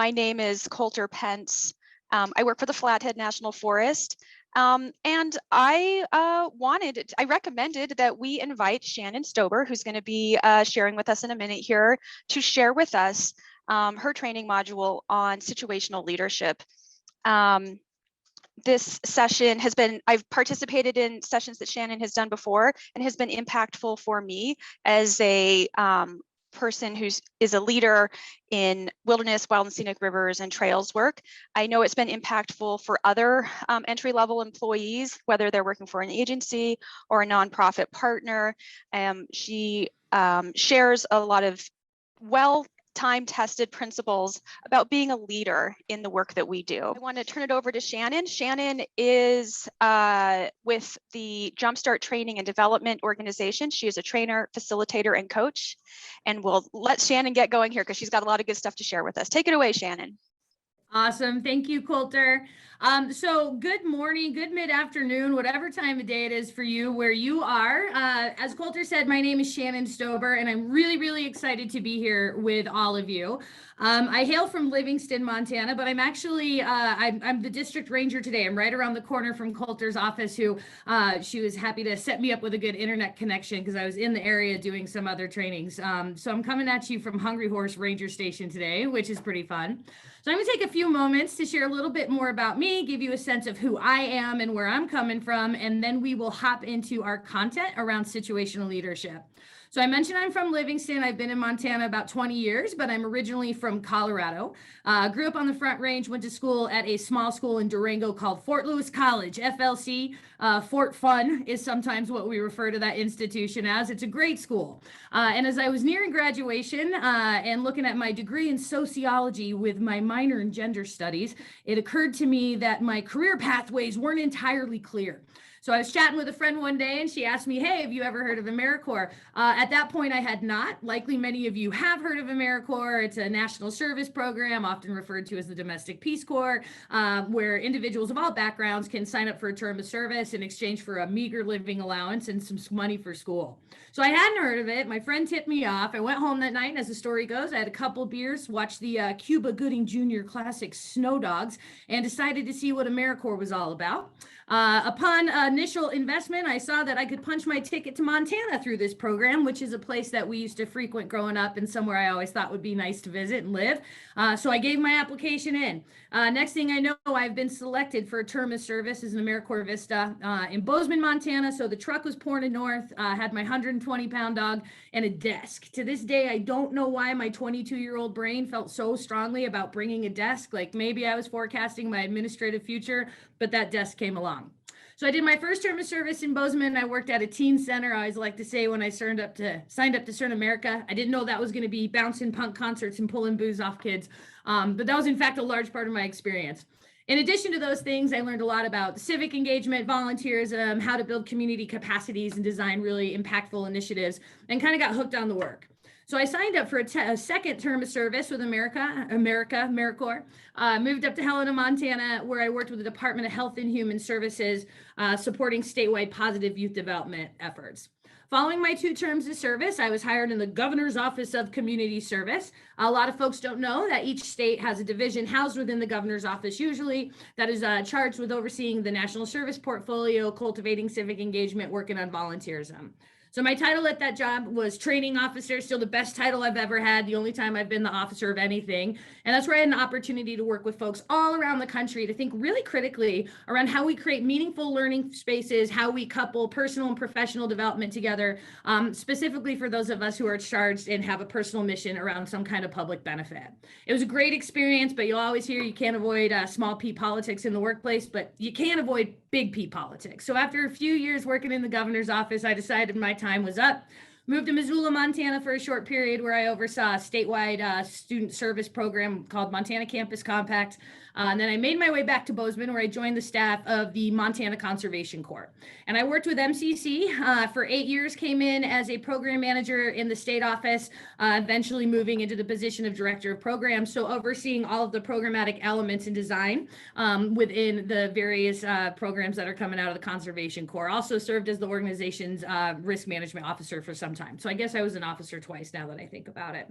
My name is Coulter Pence. I work for the Flathead National Forest. And I recommended that we invite Shannon Stober, who's going to be sharing with us in a minute here, to share with us her training module on situational leadership. This session I've participated in sessions that Shannon has done before and has been impactful for me as a person who is a leader in wilderness, wild and scenic rivers and trails work. I know it's been impactful for other entry-level employees, whether they're working for an agency or a nonprofit partner. She shares a lot of time-tested principles about being a leader in the work that we do. I want to turn it over to Shannon. Shannon is with the Jumpstart Training and Development Organization. She is a trainer, facilitator, and coach. And we'll let Shannon get going here because she's got a lot of good stuff to share with us. Take it away, Shannon. Awesome. Thank you, Coulter. So good morning, good mid-afternoon, whatever time of day it is for you, where you are. As Coulter said, my name is Shannon Stober, and I'm really, really excited to be here with all of you. I hail from Livingston, Montana, but I'm actually, I'm the district ranger today. I'm right around the corner from Coulter's office, who she was happy to set me up with a good internet connection because I was in the area doing some other trainings. So I'm coming at you from Hungry Horse Ranger Station today, which is pretty fun. So I'm going to take a few moments to share a little bit more about me, give you a sense of who I am and where I'm coming from, and then we will hop into our content around situational leadership. So I mentioned I'm from Livingston. I've been in Montana about 20 years, but I'm originally from Colorado. Grew up on the Front Range, went to school at a small school in Durango called Fort Lewis College, FLC. Fort Fun is sometimes what we refer to that institution as. It's a great school. And as I was nearing graduation and looking at my degree in sociology with my minor in gender studies, it occurred to me that my career pathways weren't entirely clear. So I was chatting with a friend one day and she asked me, hey, have you ever heard of AmeriCorps? At that point, I had not. Likely many of you have heard of AmeriCorps. It's a national service program, often referred to as the Domestic Peace Corps, where individuals of all backgrounds can sign up for a term of service in exchange for a meager living allowance and some money for school. So I hadn't heard of it. My friend tipped me off. I went home that night, and as the story goes, I had a couple beers, watched the Cuba Gooding Jr. classic Snow Dogs, and decided to see what AmeriCorps was all about. Upon initial investment, I saw that I could punch my ticket to Montana through this program, which is a place that we used to frequent growing up and somewhere I always thought would be nice to visit and live. So I gave my application in. Next thing I know, I've been selected for a term of service as an AmeriCorps Vista in Bozeman, Montana. So the truck was pointed north, had my 120-pound dog and a desk. To this day, I don't know why my 22-year-old brain felt so strongly about bringing a desk. Like maybe I was forecasting my administrative future, but that desk came along. So I did my first term of service in Bozeman. I worked at a teen center. I always like to say when I signed up to CERN America, I didn't know that was going to be bouncing punk concerts and pulling booze off kids. But that was in fact a large part of my experience. In addition to those things, I learned a lot about civic engagement, volunteerism, how to build community capacities and design really impactful initiatives, and kind of got hooked on the work. So I signed up for a second term of service with AmeriCorps, moved up to Helena, Montana, where I worked with the Department of Health and Human Services, supporting statewide positive youth development efforts. Following my 2 terms of service, I was hired in the Governor's Office of Community Service. A lot of folks don't know that each state has a division housed within the Governor's Office usually that is charged with overseeing the national service portfolio, cultivating civic engagement, working on volunteerism. So my title at that job was training officer, still the best title I've ever had, the only time I've been the officer of anything. And that's where I had an opportunity to work with folks all around the country to think really critically around how we create meaningful learning spaces, how we couple personal and professional development together, specifically for those of us who are charged and have a personal mission around some kind of public benefit. It was a great experience, but you'll always hear you can't avoid small p politics in the workplace, but you can't avoid big P politics. So after a few years working in the governor's office, I decided my time was up. Moved to Missoula, Montana for a short period where I oversaw a statewide student service program called Montana Campus Compact. And then I made my way back to Bozeman where I joined the staff of the Montana Conservation Corps. And I worked with MCC for 8 years, came in as a program manager in the state office, eventually moving into the position of director of programs. So overseeing all of the programmatic elements and design within the various programs that are coming out of the Conservation Corps. Also served as the organization's risk management officer for some time. So I guess I was an officer twice now that I think about it.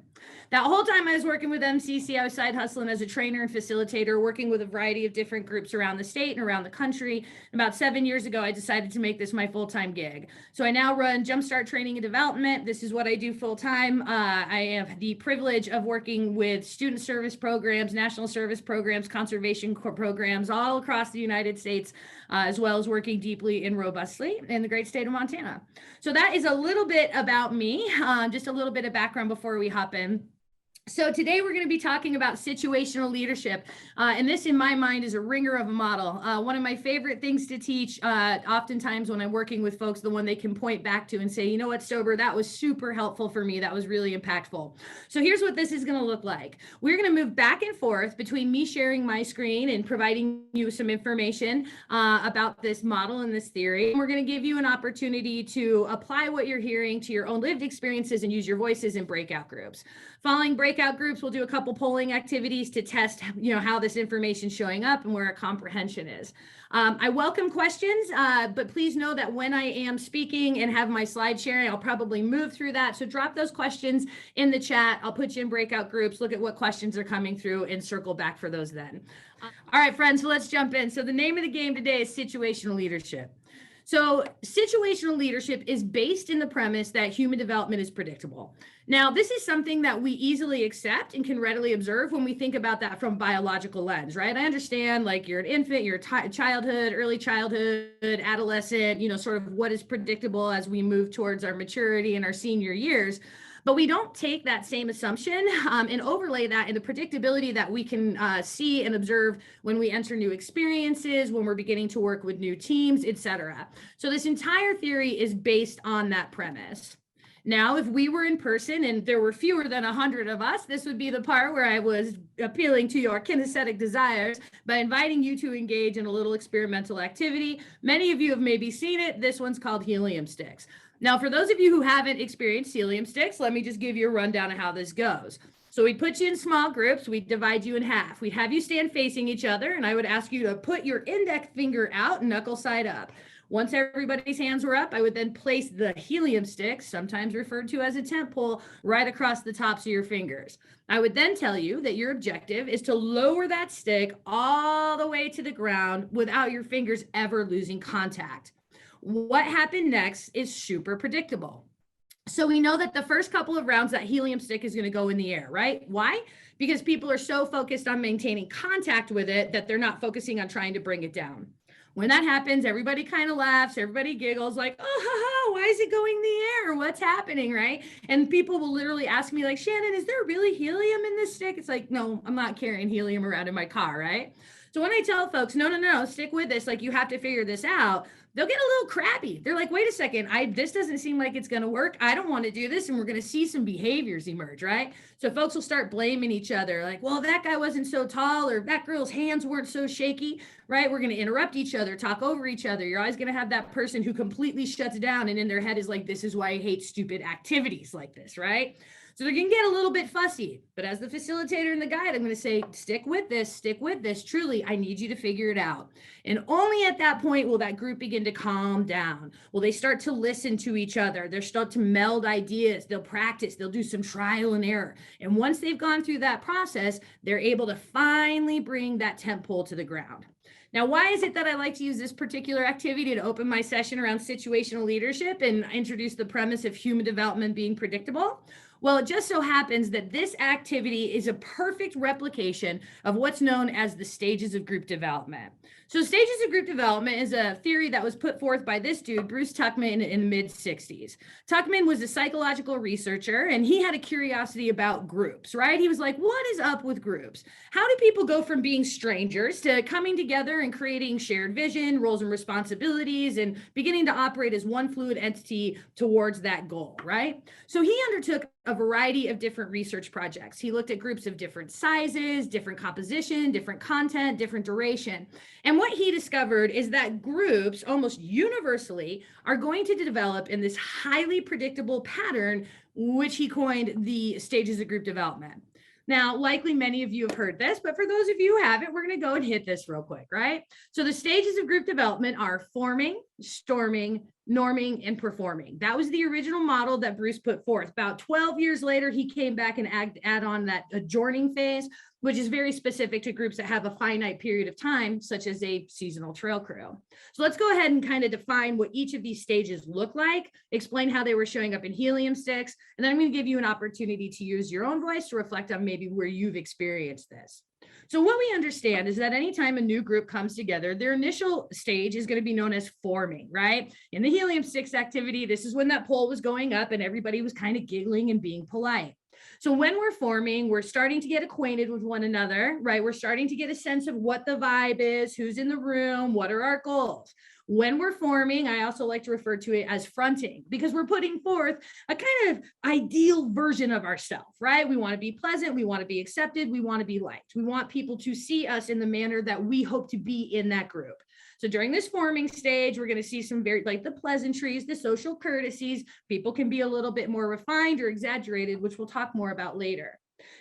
That whole time I was working with MCC, I was side hustling as a trainer and facilitator, working with a variety of different groups around the state and around the country. About 7 years ago, I decided to make this my full-time gig. So I now run Jumpstart Training and Development. This is what I do full-time. I have the privilege of working with student service programs, national service programs, conservation programs all across the United States, as well as working deeply and robustly in the great state of Montana. So that is a little bit about me, just a little bit of background before we hop in. So today we're going to be talking about situational leadership. And this in my mind is a ringer of a model. One of my favorite things to teach, oftentimes when I'm working with folks, the one they can point back to and say, you know what, Stober, that was super helpful for me. That was really impactful. So here's what this is going to look like. We're going to move back and forth between me sharing my screen and providing you some information about this model and this theory. And we're going to give you an opportunity to apply what you're hearing to your own lived experiences and use your voices in breakout groups. Following breakout groups, we'll do a couple polling activities to test, how this information is showing up and where our comprehension is. I welcome questions, but please know that when I am speaking and have my slide sharing, I'll probably move through that. So drop those questions in the chat. I'll put you in breakout groups, look at what questions are coming through and circle back for those then. All right, friends, so let's jump in. So the name of the game today is situational leadership. So situational leadership is based in the premise that human development is predictable. Now, this is something that we easily accept and can readily observe when we think about that from biological lens, right? I understand like you're an infant, you're childhood, early childhood, adolescent, sort of what is predictable as we move towards our maturity and our senior years. But we don't take that same assumption and overlay that in the predictability that we can see and observe when we enter new experiences, when we're beginning to work with new teams, etc. So this entire theory is based on that premise. Now, if we were in person and there were fewer than 100 of us, this would be the part where I was appealing to your kinesthetic desires by inviting you to engage in a little experimental activity. Many of you have maybe seen it. This one's called helium sticks. Now, for those of you who haven't experienced helium sticks, let me just give you a rundown of how this goes. So we put you in small groups, we divide you in half. We'd have you stand facing each other, and I would ask you to put your index finger out, knuckle side up. Once everybody's hands were up, I would then place the helium sticks, sometimes referred to as a tent pole, right across the tops of your fingers. I would then tell you that your objective is to lower that stick all the way to the ground without your fingers ever losing contact. What happened next is super predictable. So we know that the first couple of rounds, that helium stick is going to go in the air, right? Why? Because people are so focused on maintaining contact with it that they're not focusing on trying to bring it down. When that happens, everybody kind of laughs, everybody giggles like, oh, why is it going in the air? What's happening, right? And people will literally ask me like, Shannon, is there really helium in this stick? It's like, no, I'm not carrying helium around in my car, right? So when I tell folks, no, stick with this, like you have to figure this out, they'll get a little crabby. They're like, wait a second, this doesn't seem like it's going to work. I don't want to do this. And we're going to see some behaviors emerge, right? So folks will start blaming each other like, well, that guy wasn't so tall or that girl's hands weren't so shaky, right? We're going to interrupt each other, talk over each other. You're always going to have that person who completely shuts down and in their head is like, this is why I hate stupid activities like this, right? So they're going to get a little bit fussy, but as the facilitator and the guide, I'm going to say, stick with this. Truly, I need you to figure it out. And only at that point will that group begin to calm down. Will they start to listen to each other? They'll start to meld ideas. They'll practice. They'll do some trial and error. And once they've gone through that process, they're able to finally bring that tent pole to the ground. Now, why is it that I like to use this particular activity to open my session around situational leadership and introduce the premise of human development being predictable? Well, it just so happens that this activity is a perfect replication of what's known as the stages of group development. So stages of group development is a theory that was put forth by this dude, Bruce Tuckman, in the mid-60s. Tuckman was a psychological researcher, and he had a curiosity about groups, right? He was like, what is up with groups? How do people go from being strangers to coming together and creating shared vision, roles and responsibilities, and beginning to operate as one fluid entity towards that goal, right? So he undertook a variety of different research projects. He looked at groups of different sizes, different composition, different content, different duration. And what he discovered is that groups almost universally are going to develop in this highly predictable pattern, which he coined the stages of group development. Now, likely many of you have heard this, but for those of you who haven't, we're going to go and hit this real quick, right? So the stages of group development are forming, storming, norming, and performing. That was the original model that Bruce put forth. About 12 years later, he came back and add on that adjourning phase, which is very specific to groups that have a finite period of time, such as a seasonal trail crew. So let's go ahead and kind of define what each of these stages look like, explain how they were showing up in helium sticks, and then I'm going to give you an opportunity to use your own voice to reflect on maybe where you've experienced this. So what we understand is that anytime a new group comes together, their initial stage is going to be known as forming, right? In the helium sticks activity, this is when that poll was going up and everybody was kind of giggling and being polite. So when we're forming, we're starting to get acquainted with one another, right? We're starting to get a sense of what the vibe is, who's in the room, what are our goals. When we're forming, I also like to refer to it as fronting, because we're putting forth a kind of ideal version of ourselves, right? We want to be pleasant, we want to be accepted, we want to be liked. We want people to see us in the manner that we hope to be in that group. So during this forming stage, we're going to see some very, like the pleasantries, the social courtesies. People can be a little bit more refined or exaggerated, which we'll talk more about later.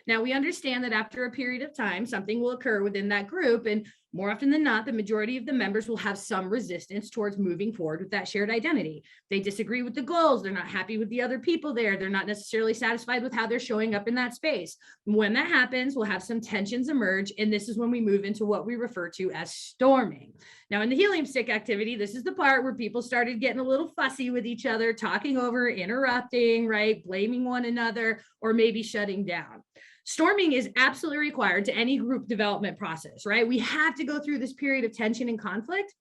Now, we understand that after a period of time, something will occur within that group, and more often than not, the majority of the members will have some resistance towards moving forward with that shared identity. They disagree with the goals. They're not happy with the other people there. They're not necessarily satisfied with how they're showing up in that space. When that happens, we'll have some tensions emerge, and this is when we move into what we refer to as storming. Now, in the helium stick activity, this is the part where people started getting a little fussy with each other, talking over, interrupting, right, blaming one another, or maybe shutting down. Storming is absolutely required to any group development process, right? We have to go through this period of tension and conflict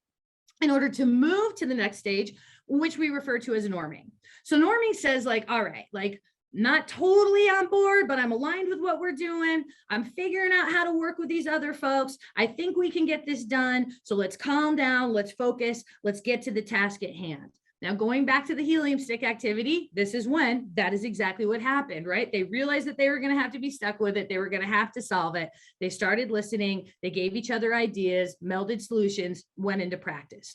in order to move to the next stage, which we refer to as norming. So norming says like, all right, like not totally on board, but I'm aligned with what we're doing. I'm figuring out how to work with these other folks. I think we can get this done. So let's calm down, let's focus, let's get to the task at hand. Now, going back to the helium stick activity, this is when that is exactly what happened, right? They realized that they were going to have to be stuck with it. They were going to have to solve it. They started listening. They gave each other ideas, melded solutions, went into practice.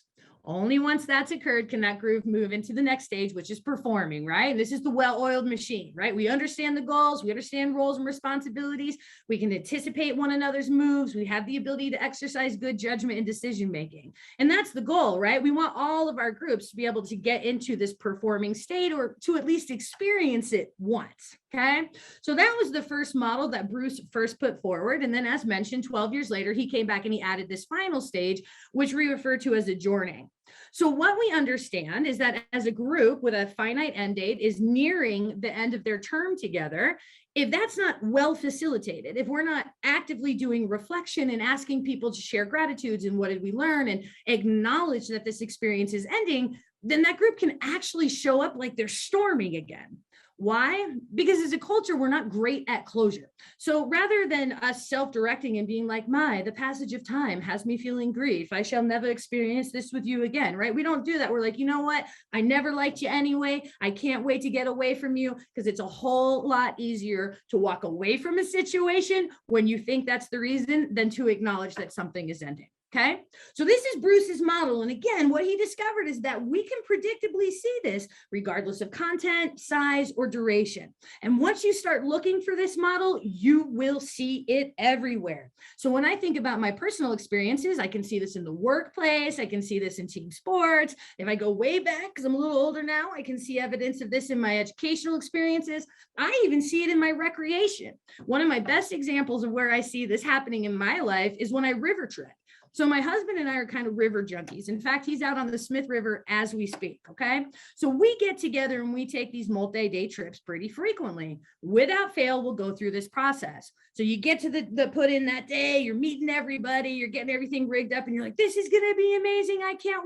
Only once that's occurred can that group move into the next stage, which is performing, right? And this is the well-oiled machine, right? We understand the goals, we understand roles and responsibilities, we can anticipate one another's moves, we have the ability to exercise good judgment and decision-making. And that's the goal, right? We want all of our groups to be able to get into this performing state or to at least experience it once, okay? So that was the first model that Bruce first put forward. And then as mentioned, 12 years later, he came back and he added this final stage, which we refer to as adjourning. So what we understand is that as a group with a finite end date is nearing the end of their term together, if that's not well facilitated, if we're not actively doing reflection and asking people to share gratitudes and what did we learn and acknowledge that this experience is ending, then that group can actually show up like they're storming again. Why? Because as a culture, we're not great at closure. So rather than us self-directing and being like, the passage of time has me feeling grief. I shall never experience this with you again, right? We don't do that. We're like, you know what? I never liked you anyway. I can't wait to get away from you, because it's a whole lot easier to walk away from a situation when you think that's the reason than to acknowledge that something is ending. Okay, so this is Bruce's model. And again, what he discovered is that we can predictably see this regardless of content, size, or duration. And once you start looking for this model, you will see it everywhere. So when I think about my personal experiences, I can see this in the workplace. I can see this in team sports. If I go way back, because I'm a little older now, I can see evidence of this in my educational experiences. I even see it in my recreation. One of my best examples of where I see this happening in my life is when I river trip. So my husband and I are kind of river junkies. In fact, he's out on the Smith River as we speak, okay? So we get together and we take these multi-day trips pretty frequently. Without fail, we'll go through this process. So you get to the put in that day, you're meeting everybody, you're getting everything rigged up, and you're like, this is gonna be amazing. I can't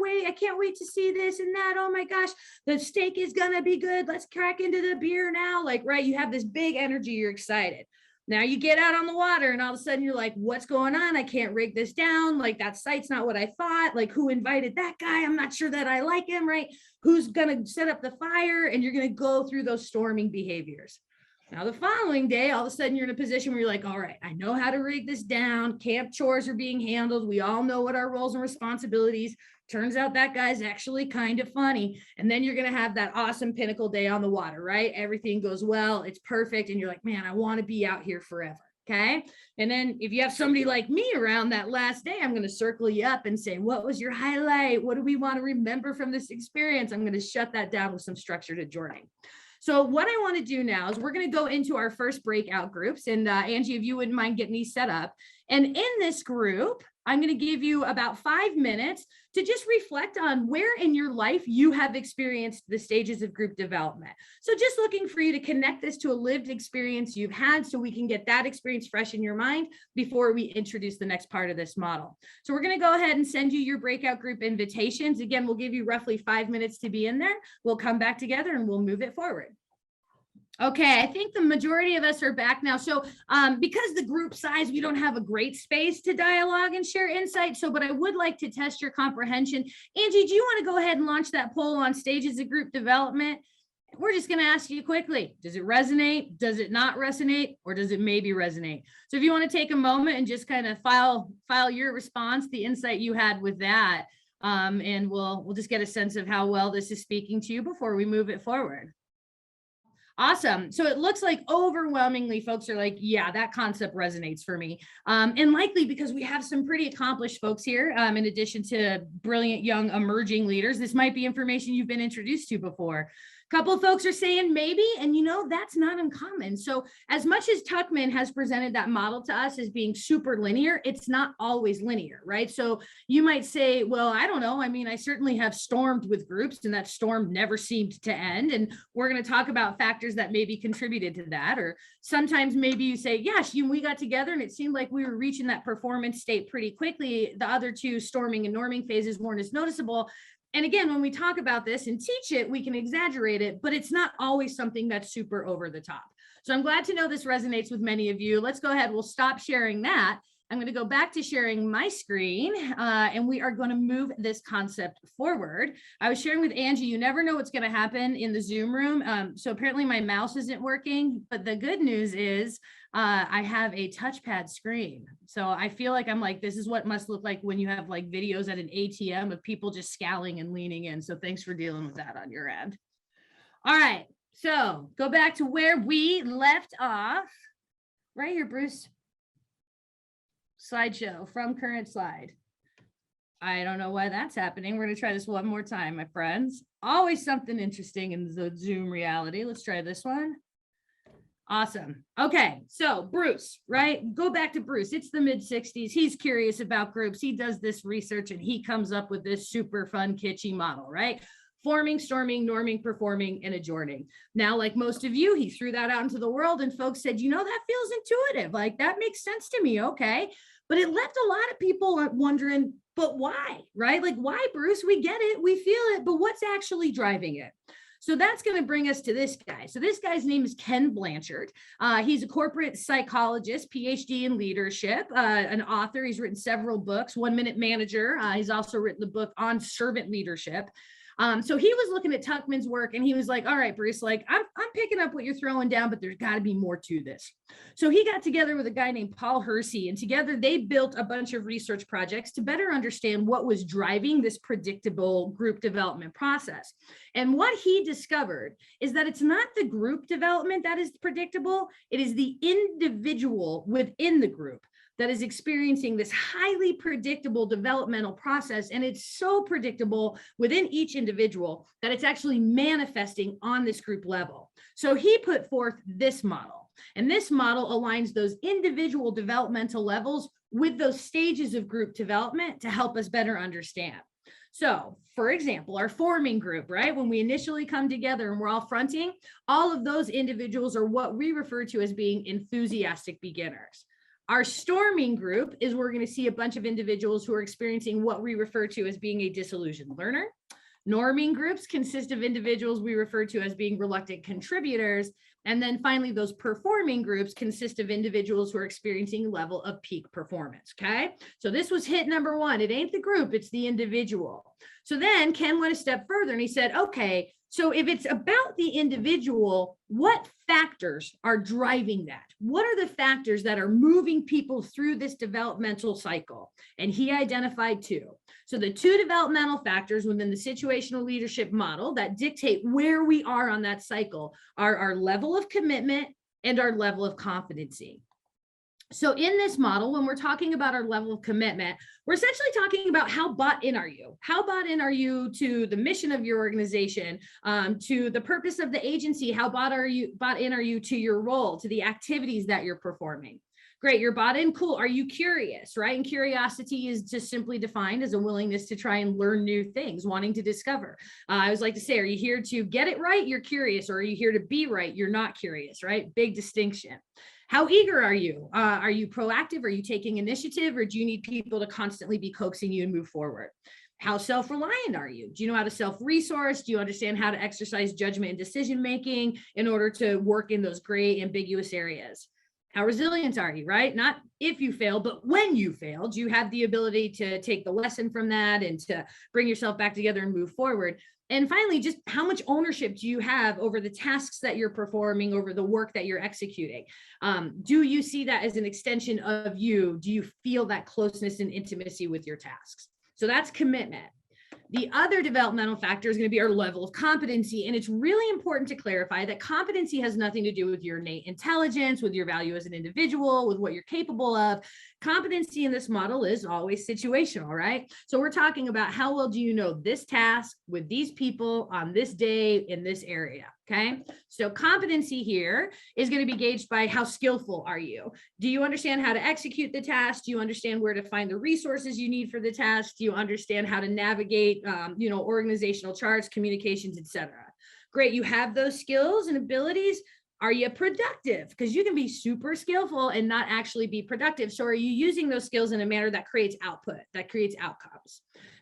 wait to see this and that. Oh my gosh, the steak is gonna be good. Let's crack into the beer now. Like, right, you have this big energy, you're excited. Now you get out on the water and all of a sudden you're like, what's going on? I can't rig this down. Like, that site's not what I thought. Like, who invited that guy? I'm not sure that I like him, right? Who's going to set up the fire? And you're going to go through those storming behaviors. Now, the following day, all of a sudden you're in a position where you're like, all right, I know how to rig this down. Camp chores are being handled. We all know what our roles and responsibilities. Turns out that guy's actually kind of funny. And then you're going to have that awesome pinnacle day on the water, right? Everything goes well. It's perfect. And you're like, man, I want to be out here forever. Okay. And then if you have somebody like me around that last day, I'm going to circle you up and say, what was your highlight? What do we want to remember from this experience? I'm going to shut that down with some structured adjourning. So what I want to do now is we're going to go into our first breakout groups. And Angie, if you wouldn't mind getting these set up. And in this group, I'm going to give you about 5 minutes to just reflect on where in your life you have experienced the stages of group development. So just looking for you to connect this to a lived experience you've had so we can get that experience fresh in your mind before we introduce the next part of this model. So we're going to go ahead and send you your breakout group invitations. Again, we'll give you roughly 5 minutes to be in there. We'll come back together and we'll move it forward. Okay, I think the majority of us are back now. So because the group size, we don't have a great space to dialogue and share insight. So, but I would like to test your comprehension. Angie, do you want to go ahead and launch that poll on stages of group development? We're just going to ask you quickly, does it resonate? Does it not resonate? Or does it maybe resonate? So if you want to take a moment and just kind of file your response, the insight you had with that, and we'll just get a sense of how well this is speaking to you before we move it forward. Awesome. So it looks like overwhelmingly folks are like, yeah, that concept resonates for me. And likely because we have some pretty accomplished folks here, in addition to brilliant young emerging leaders, this might be information you've been introduced to before. Couple of folks are saying maybe, and you know, that's not uncommon. So as much as Tuckman has presented that model to us as being super linear, it's not always linear, right? So you might say, well, I don't know. I mean, I certainly have stormed with groups and that storm never seemed to end. And we're going to talk about factors that maybe contributed to that. Or sometimes maybe you say, yes, we got together and it seemed like we were reaching that performance state pretty quickly. The other two storming and norming phases weren't as noticeable. And again, when we talk about this and teach it, we can exaggerate it, but it's not always something that's super over the top. So I'm glad to know this resonates with many of you. Let's go ahead. We'll stop sharing that. I'm going to go back to sharing my screen, and we are going to move this concept forward. I was sharing with Angie, you never know what's going to happen in the Zoom room. So apparently my mouse isn't working, but the good news is I have a touchpad screen. So I feel like I'm like, this is what it must look like when you have like videos at an ATM of people just scowling and leaning in. So thanks for dealing with that on your end. All right, so go back to where we left off. Right here, Bruce. Slideshow from current slide. I don't know why that's happening. We're going to try this one more time, my friends. Always something interesting in the Zoom reality. Let's try this one. Awesome. Okay, so Bruce, right? Go back to Bruce. It's the mid-60s. He's curious about groups. He does this research and he comes up with this super fun, kitschy model, right? Forming, storming, norming, performing, and adjourning. Now, like most of you, he threw that out into the world and folks said, you know, that feels intuitive. Like that makes sense to me. Okay. But it left a lot of people wondering, but why, right? Like why, Bruce? We get it. We feel it, but what's actually driving it? So that's going to bring us to this guy. So this guy's name is Ken Blanchard. He's a corporate psychologist, PhD in leadership, an author. He's written several books, 1 Minute Manager. He's also written the book on servant leadership. So he was looking at Tuckman's work and he was like, all right, Bruce, like I'm picking up what you're throwing down, but there's got to be more to this. So he got together with a guy named Paul Hersey, and together they built a bunch of research projects to better understand what was driving this predictable group development process. And what he discovered is that it's not the group development that is predictable, it is the individual within the group that is experiencing this highly predictable developmental process. And it's so predictable within each individual that it's actually manifesting on this group level. So he put forth this model, and this model aligns those individual developmental levels with those stages of group development to help us better understand. So, for example, our forming group, right? When we initially come together and we're all fronting, all of those individuals are what we refer to as being enthusiastic beginners. Our storming group is we're going to see a bunch of individuals who are experiencing what we refer to as being a disillusioned learner. Norming groups consist of individuals we refer to as being reluctant contributors. And then finally, those performing groups consist of individuals who are experiencing a level of peak performance, okay? So this was hit number one. It ain't the group, it's the individual. So then Ken went a step further and he said, okay, so if it's about the individual, what factors are driving that? What are the factors that are moving people through this developmental cycle? And he identified two. So the two developmental factors within the situational leadership model that dictate where we are on that cycle are our level of commitment and our level of competency. So in this model, when we're talking about our level of commitment, we're essentially talking about how bought in are you? How bought in are you to the mission of your organization, to the purpose of the agency? How bought in are you to your role, to the activities that you're performing? Great, you're bought in, cool. Are you curious, right? And curiosity is just simply defined as a willingness to try and learn new things, wanting to discover. I always like to say, are you here to get it right? You're curious. Or are you here to be right? You're not curious, right? Big distinction. How eager are you? Are you proactive? Are you taking initiative? Or do you need people to constantly be coaxing you and move forward? How self-reliant are you? Do you know how to self-resource? Do you understand how to exercise judgment and decision-making in order to work in those gray, ambiguous areas? How resilient are you, right? Not if you fail, but when you fail, do you have the ability to take the lesson from that and to bring yourself back together and move forward? And finally, just how much ownership do you have over the tasks that you're performing, over the work that you're executing? Do you see that as an extension of you? Do you feel that closeness and intimacy with your tasks? So that's commitment. The other developmental factor is going to be our level of competency. And it's really important to clarify that competency has nothing to do with your innate intelligence, with your value as an individual, with what you're capable of. Competency in this model is always situational, right? So we're talking about how well do you know this task with these people on this day in this area, okay? So competency here is going to be gauged by how skillful are you? Do you understand how to execute the task? Do you understand where to find the resources you need for the task? Do you understand how to navigate, organizational charts, communications, etc.? Great, you have those skills and abilities. Are you productive? Because you can be super skillful and not actually be productive. So are you using those skills in a manner that creates output, that creates outcomes?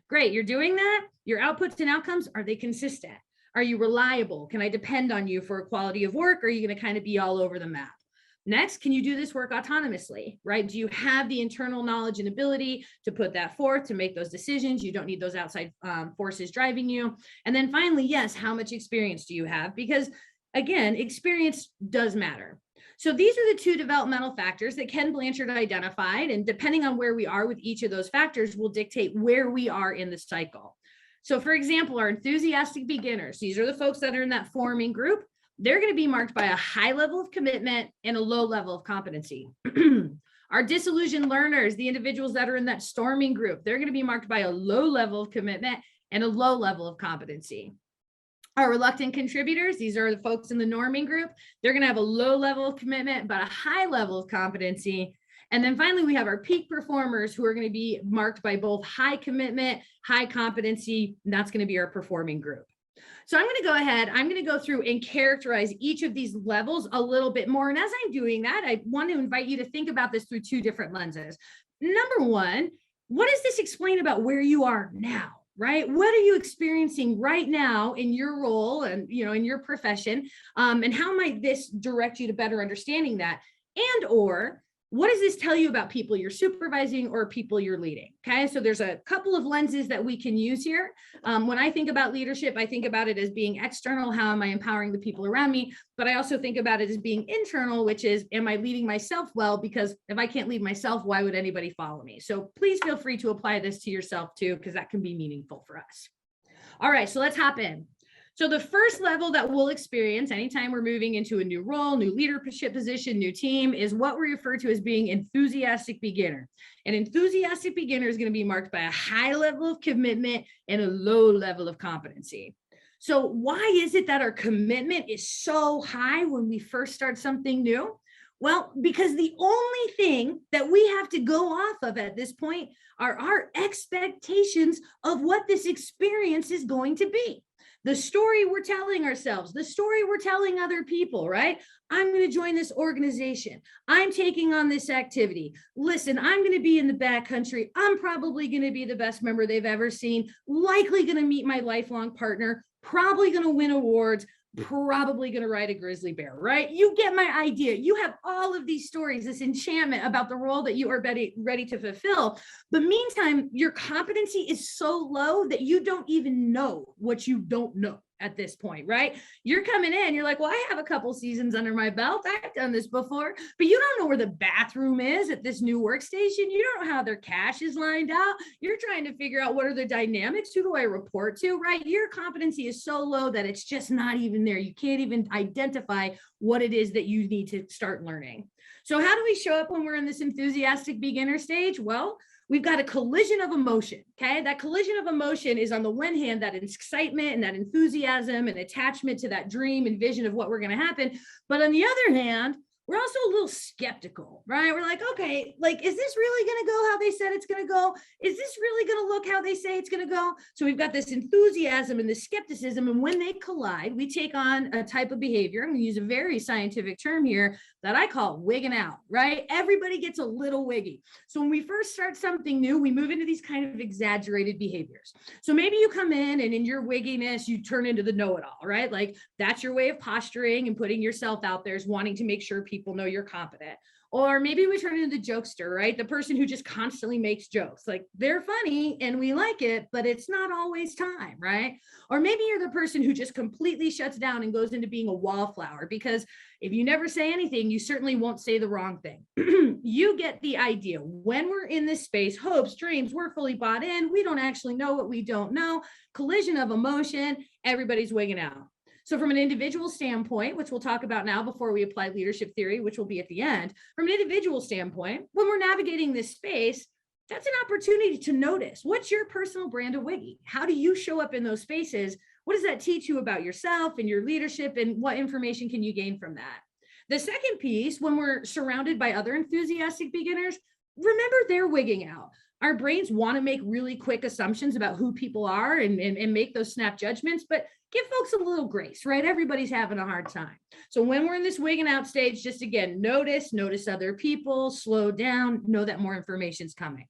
Great, you're doing that. Your outputs and outcomes, are they consistent? Are you reliable? Can I depend on you for a quality of work? Or are you going to kind of be all over the map? Next, can you do this work autonomously, right? Do you have the internal knowledge and ability to put that forth, to make those decisions? You don't need those outside forces driving you. And then finally, yes, how much experience do you have? Because again, experience does matter. So these are the two developmental factors that Ken Blanchard identified, and depending on where we are with each of those factors will dictate where we are in the cycle. So for example, our enthusiastic beginners, these are the folks that are in that forming group. They're going to be marked by a high level of commitment and a low level of competency. Our disillusioned learners, the individuals that are in that storming group, they're going to be marked by a low level of commitment and a low level of competency. Our reluctant contributors, these are the folks in the norming group, they're going to have a low level of commitment, but a high level of competency. And then finally, we have our peak performers who are going to be marked by both high commitment, high competency, and that's going to be our performing group. So I'm going to go ahead, I'm going to go through and characterize each of these levels a little bit more. And as I'm doing that, I want to invite you to think about this through two different lenses. Number one, what does this explain about where you are now? Right? What are you experiencing right now in your role and, in your profession? And how might this direct you to better understanding that? And, or what does this tell you about people you're supervising or people you're leading? Okay, so there's a couple of lenses that we can use here. When I think about leadership, I think about it as being external. How am I empowering the people around me? But I also think about it as being internal, which is, am I leading myself well? Because if I can't lead myself, why would anybody follow me? So please feel free to apply this to yourself too, because that can be meaningful for us. All right, so let's hop in. So the first level that we'll experience anytime we're moving into a new role, new leadership position, new team is what we refer to as being enthusiastic beginner. An enthusiastic beginner is going to be marked by a high level of commitment and a low level of competency. So why is it that our commitment is so high when we first start something new? Well, because the only thing that we have to go off of at this point are our expectations of what this experience is going to be. The story we're telling ourselves, the story we're telling other people, right? I'm going to join this organization. I'm taking on this activity. Listen, I'm going to be in the backcountry. I'm probably going to be the best member they've ever seen, likely going to meet my lifelong partner, probably going to win awards, probably going to ride a grizzly bear, right? You get my idea. You have all of these stories, this enchantment about the role that you are ready to fulfill. But meantime, your competency is so low that you don't even know what you don't know, at this point, right? You're coming in, you're like, well, I have a couple seasons under my belt. I've done this before, but you don't know where the bathroom is at this new workstation. You don't know how their cache is lined out. You're trying to figure out what are the dynamics? Who do I report to, right? Your competency is so low that it's just not even there. You can't even identify what it is that you need to start learning. So how do we show up when we're in this enthusiastic beginner stage? Well, we've got a collision of emotion, okay? That collision of emotion is on the one hand, that excitement and that enthusiasm and attachment to that dream and vision of what we're gonna happen. But on the other hand, we're also a little skeptical, right? We're like, okay, like, is this really going to go how they said it's going to go? Is this really going to look how they say it's going to go? So we've got this enthusiasm and this skepticism. And when they collide, we take on a type of behavior. I'm going to use a very scientific term here that I call wigging out, right? Everybody gets a little wiggy. So when we first start something new, we move into these kind of exaggerated behaviors. So maybe you come in and in your wigginess, you turn into the know-it-all, right? Like that's your way of posturing and putting yourself out there, is wanting to make sure people know you're competent. Or maybe we turn into the jokester, right? The person who just constantly makes jokes. Like they're funny and we like it, but it's not always time, right? Or maybe you're the person who just completely shuts down and goes into being a wallflower, because if you never say anything, you certainly won't say the wrong thing. You get the idea. When we're in this space, hopes, dreams, we're fully bought in. We don't actually know what we don't know. Collision of emotion, everybody's wigging out. So from an individual standpoint, which we'll talk about now before we apply leadership theory, which will be at the end, from an individual standpoint, when we're navigating this space, that's an opportunity to notice what's your personal brand of wiggy. How do you show up in those spaces? What does that teach you about yourself and your leadership, and what information can you gain from that? The second piece, when we're surrounded by other enthusiastic beginners, remember they're wigging out. Our brains want to make really quick assumptions about who people are and make those snap judgments, but give folks a little grace, right? Everybody's having a hard time. So when we're in this wigging out stage, just again, notice other people, slow down, know that more information's coming.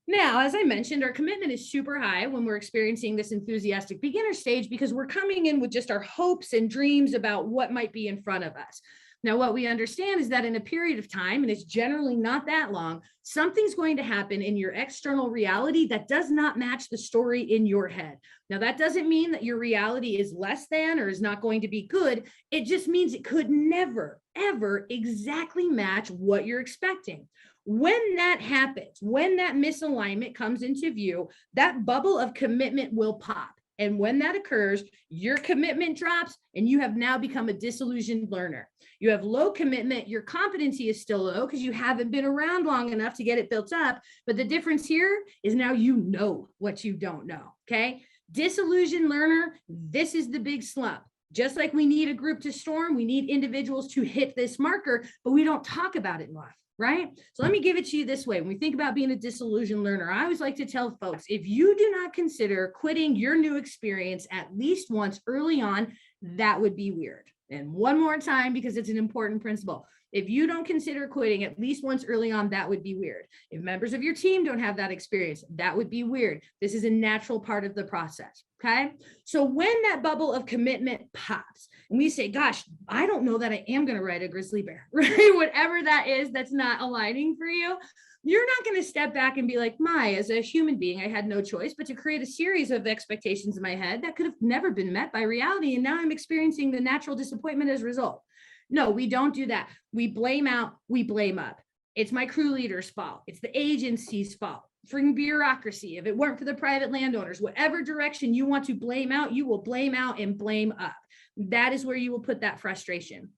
Now, as I mentioned, our commitment is super high when we're experiencing this enthusiastic beginner stage, because we're coming in with just our hopes and dreams about what might be in front of us. Now, what we understand is that in a period of time, and it's generally not that long, something's going to happen in your external reality that does not match the story in your head. Now, that doesn't mean that your reality is less than or is not going to be good. It just means it could never, ever exactly match what you're expecting. When that happens, when that misalignment comes into view, that bubble of commitment will pop. And when that occurs, your commitment drops and you have now become a disillusioned learner. You have low commitment, your competency is still low because you haven't been around long enough to get it built up. But the difference here is now you know what you don't know, okay? Disillusioned learner, this is the big slump. Just like we need a group to storm, we need individuals to hit this marker, but we don't talk about it enough. Right? So let me give it to you this way. When we think about being a disillusioned learner, I always like to tell folks, if you do not consider quitting your new experience at least once early on, that would be weird. And one more time, because it's an important principle. If you don't consider quitting at least once early on, that would be weird. If members of your team don't have that experience, that would be weird. This is a natural part of the process. Okay. So when that bubble of commitment pops and we say, gosh, I don't know that I am going to ride a grizzly bear, right? Whatever that is, that's not aligning for you. You're not going to step back and be like, as a human being, I had no choice but to create a series of expectations in my head that could have never been met by reality. And now I'm experiencing the natural disappointment as a result. No, we don't do that. We blame out, we blame up. It's my crew leader's fault. It's the agency's fault. From bureaucracy, if it weren't for the private landowners, whatever direction you want to blame out, you will blame out and blame up. That is where you will put that frustration.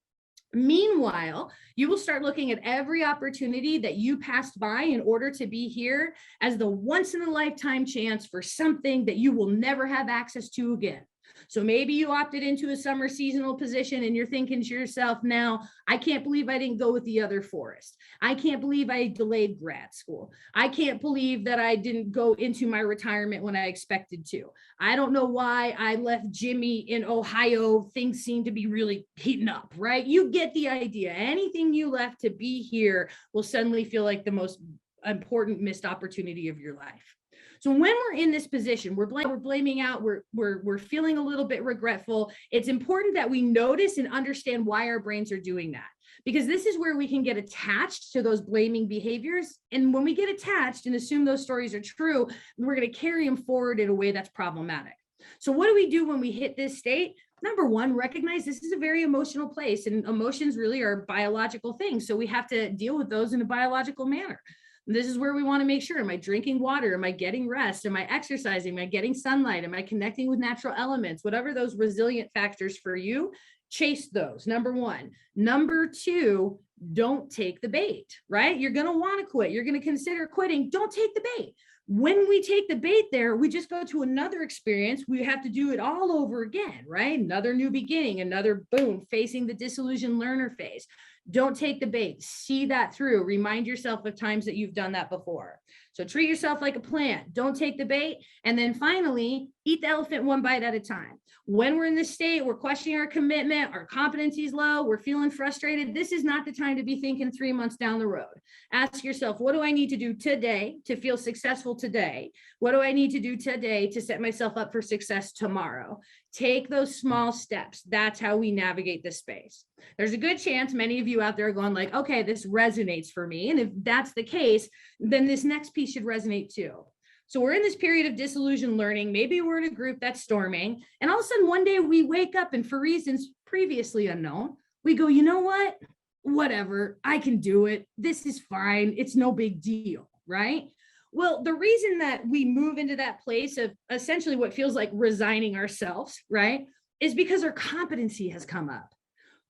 Meanwhile, you will start looking at every opportunity that you passed by in order to be here as the once in a lifetime chance for something that you will never have access to again. So maybe you opted into a summer seasonal position and you're thinking to yourself now, I can't believe I didn't go with the other forest. I can't believe I delayed grad school. I can't believe that I didn't go into my retirement when I expected to. I don't know why I left Jimmy in Ohio. Things seem to be really heating up, right? You get the idea. Anything you left to be here will suddenly feel like the most important missed opportunity of your life. So when we're in this position, we're blaming out, we're feeling a little bit regretful. It's important that we notice and understand why our brains are doing that, because this is where we can get attached to those blaming behaviors. And when we get attached and assume those stories are true, we're going to carry them forward in a way that's problematic. So what do we do when we hit this state? Number one, recognize this is a very emotional place, and emotions really are biological things. So we have to deal with those in a biological manner. This is where we want to make sure, am I drinking water? Am I getting rest? Am I exercising? Am I getting sunlight? Am I connecting with natural elements? Whatever those resilient factors for you, chase those, number one. Number two, don't take the bait, right? You're going to want to quit. You're going to consider quitting. Don't take the bait. When we take the bait there, we just go to another experience. We have to do it all over again, right? Another new beginning, another boom, facing the disillusioned learner phase. Don't take the bait. See that through. Remind yourself of times that you've done that before. So treat yourself like a plant. Don't take the bait. And then finally, eat the elephant one bite at a time. When we're in this state, we're questioning our commitment, our competency is low, we're feeling frustrated. This is not the time to be thinking 3 months down the road. Ask yourself, what do I need to do today to feel successful today? What do I need to do today to set myself up for success tomorrow? Take those small steps. That's how we navigate this space. There's a good chance many of you out there are going like, okay, this resonates for me. And if that's the case, then this next piece should resonate too. So we're in this period of disillusioned learning. Maybe we're in a group that's storming, and all of a sudden one day we wake up and for reasons previously unknown, we go, you know what? Whatever, I can do it. This is fine. It's no big deal, right? Well, the reason that we move into that place of essentially what feels like resigning ourselves, right, is because our competency has come up.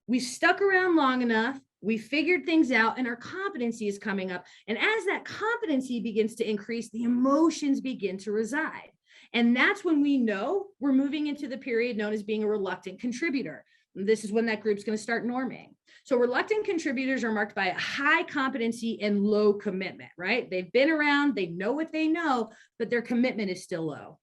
We stuck around long enough. We figured things out and our competency is coming up. And as that competency begins to increase, the emotions begin to reside. And that's when we know we're moving into the period known as being a reluctant contributor. This is when that group's going to start norming. So reluctant contributors are marked by a high competency and low commitment, right? They've been around, they know what they know, but their commitment is still low.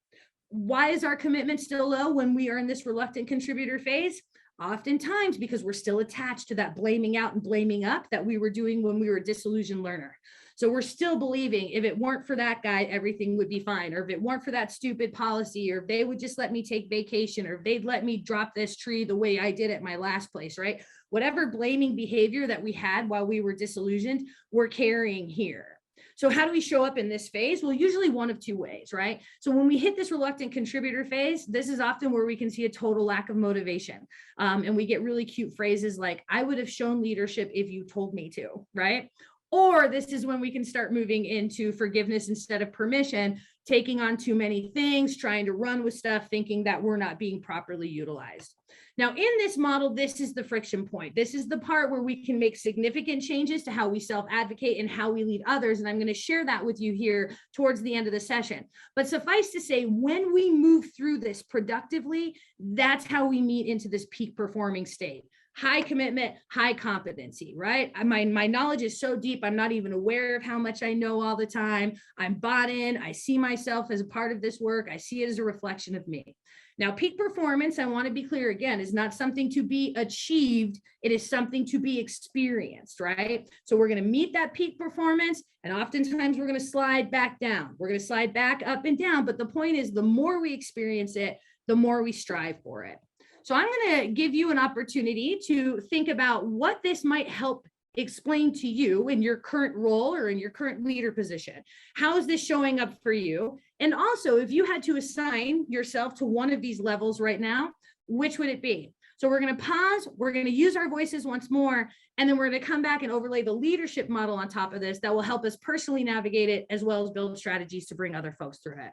Why is our commitment still low when we are in this reluctant contributor phase? Oftentimes because we're still attached to that blaming out and blaming up that we were doing when we were a disillusioned learner. So we're still believing if it weren't for that guy, everything would be fine. Or if it weren't for that stupid policy, or if they would just let me take vacation, or if they'd let me drop this tree the way I did at my last place, right? Whatever blaming behavior that we had while we were disillusioned, we're carrying here. So how do we show up in this phase? Well, usually one of two ways, right? So when we hit this reluctant contributor phase, this is often where we can see a total lack of motivation. And we get really cute phrases like, I would have shown leadership if you told me to, right? Or this is when we can start moving into forgiveness instead of permission, taking on too many things, trying to run with stuff, thinking that we're not being properly utilized. Now, in this model, this is the friction point. This is the part where we can make significant changes to how we self-advocate and how we lead others. And I'm going to share that with you here towards the end of the session. But suffice to say, when we move through this productively, that's how we meet into this peak performing state. High commitment, high competency, right? My knowledge is so deep, I'm not even aware of how much I know all the time. I'm bought in. I see myself as a part of this work. I see it as a reflection of me. Now, peak performance, I want to be clear again, is not something to be achieved. It is something to be experienced, right? So we're going to meet that peak performance, and oftentimes we're going to slide back down. We're going to slide back up and down. But the point is, the more we experience it, the more we strive for it. So I'm going to give you an opportunity to think about what this might help explain to you in your current role or in your current leader position. How is this showing up for you? And also, if you had to assign yourself to one of these levels right now, which would it be? So we're going to pause, we're going to use our voices once more, and then we're going to come back and overlay the leadership model on top of this that will help us personally navigate it, as well as build strategies to bring other folks through it.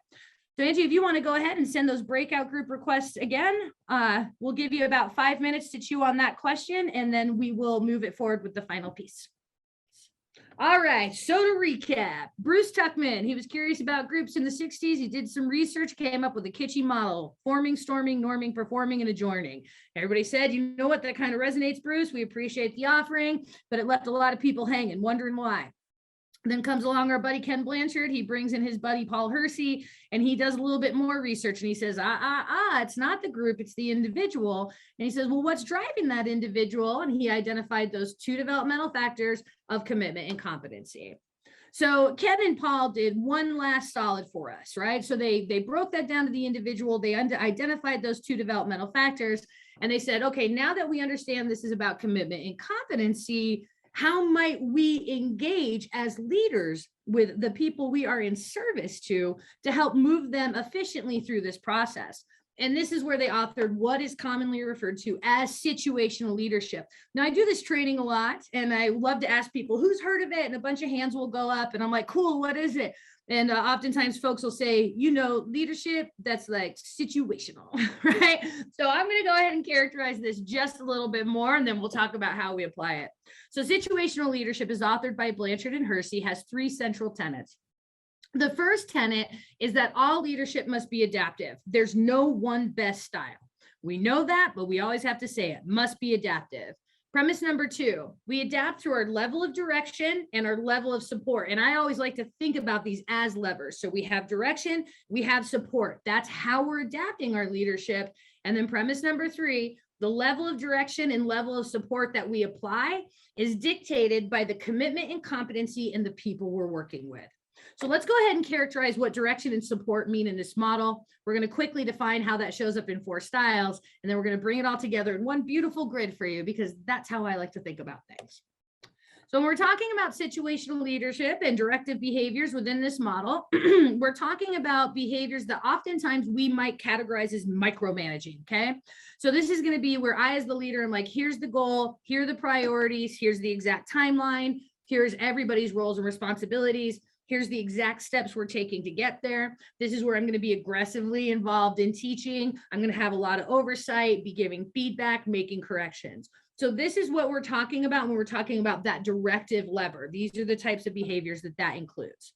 So Angie, if you want to go ahead and send those breakout group requests again, we'll give you about 5 minutes to chew on that question, and then we will move it forward with the final piece. All right, so to recap, Bruce Tuckman, he was curious about groups in the 60s. He did some research, came up with a kitschy model: forming, storming, norming, performing, and adjourning. Everybody said, you know what, that kind of resonates, Bruce. We appreciate the offering, but it left a lot of people hanging, wondering why. Then comes along our buddy Ken Blanchard. He brings in his buddy Paul Hersey, and he does a little bit more research, and he says, it's not the group, it's the individual. And he says, well, what's driving that individual? And he identified those two developmental factors of commitment and competency. So Ken and Paul did one last solid for us, right? So they broke that down to the individual. They identified those two developmental factors, and they said, okay, now that we understand this is about commitment and competency, how might we engage as leaders with the people we are in service to help move them efficiently through this process? And this is where they authored what is commonly referred to as situational leadership. Now, I do this training a lot, and I love to ask people, who's heard of it? And a bunch of hands will go up, and I'm like, cool, what is it? And oftentimes folks will say, leadership that's like situational, right? So I'm going to go ahead and characterize this just a little bit more, and then we'll talk about how we apply it. So situational leadership is authored by Blanchard and Hersey, has 3 central tenets. The first tenet is that all leadership must be adaptive. There's no one best style. We know that, but we always have to say it must be adaptive. Premise number 2, we adapt through our level of direction and our level of support. And I always like to think about these as levers. So we have direction, we have support. That's how we're adapting our leadership. And then premise number 3, the level of direction and level of support that we apply is dictated by the commitment and competency and the people we're working with. So let's go ahead and characterize what direction and support mean in this model. We're going to quickly define how that shows up in 4 styles, and then we're going to bring it all together in one beautiful grid for you, because that's how I like to think about things. So when we're talking about situational leadership and directive behaviors within this model, we're talking about behaviors that oftentimes we might categorize as micromanaging, okay? So this is going to be where I, as the leader, am like, here's the goal, here are the priorities, here's the exact timeline, here's everybody's roles and responsibilities. Here's the exact steps we're taking to get there. This is where I'm going to be aggressively involved in teaching. I'm going to have a lot of oversight, be giving feedback, making corrections. So this is what we're talking about when we're talking about that directive lever. These are the types of behaviors that includes.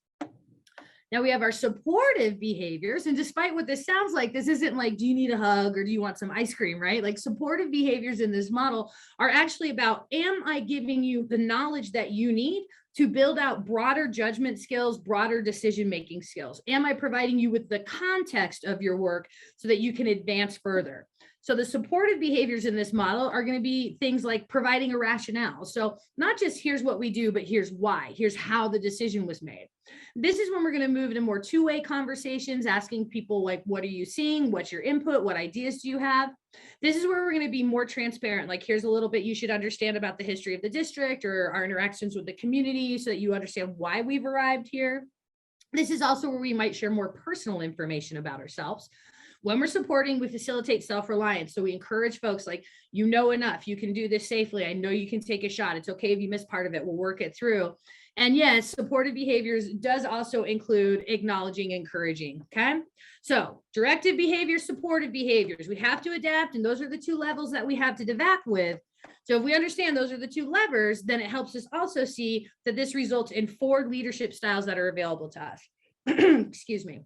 Now we have our supportive behaviors. And despite what this sounds like, this isn't like, do you need a hug or do you want some ice cream, right? Like supportive behaviors in this model are actually about, am I giving you the knowledge that you need to build out broader judgment skills, broader decision-making skills? Am I providing you with the context of your work so that you can advance further? So the supportive behaviors in this model are going to be things like providing a rationale. So not just here's what we do, but here's why, here's how the decision was made. This is when we're going to move into more two-way conversations, asking people like, what are you seeing? What's your input? What ideas do you have? This is where we're going to be more transparent. Like, here's a little bit you should understand about the history of the district or our interactions with the community so that you understand why we've arrived here. This is also where we might share more personal information about ourselves. When we're supporting, we facilitate self-reliance. So we encourage folks like, you know enough, you can do this safely. I know you can take a shot. It's okay if you miss part of it. We'll work it through. And yes, supportive behaviors does also include acknowledging, encouraging, okay? So directive behaviors, supportive behaviors, we have to adapt, and those are the 2 levels that we have to develop with. So if we understand those are the 2 levers, then it helps us also see that this results in 4 leadership styles that are available to us. Excuse me.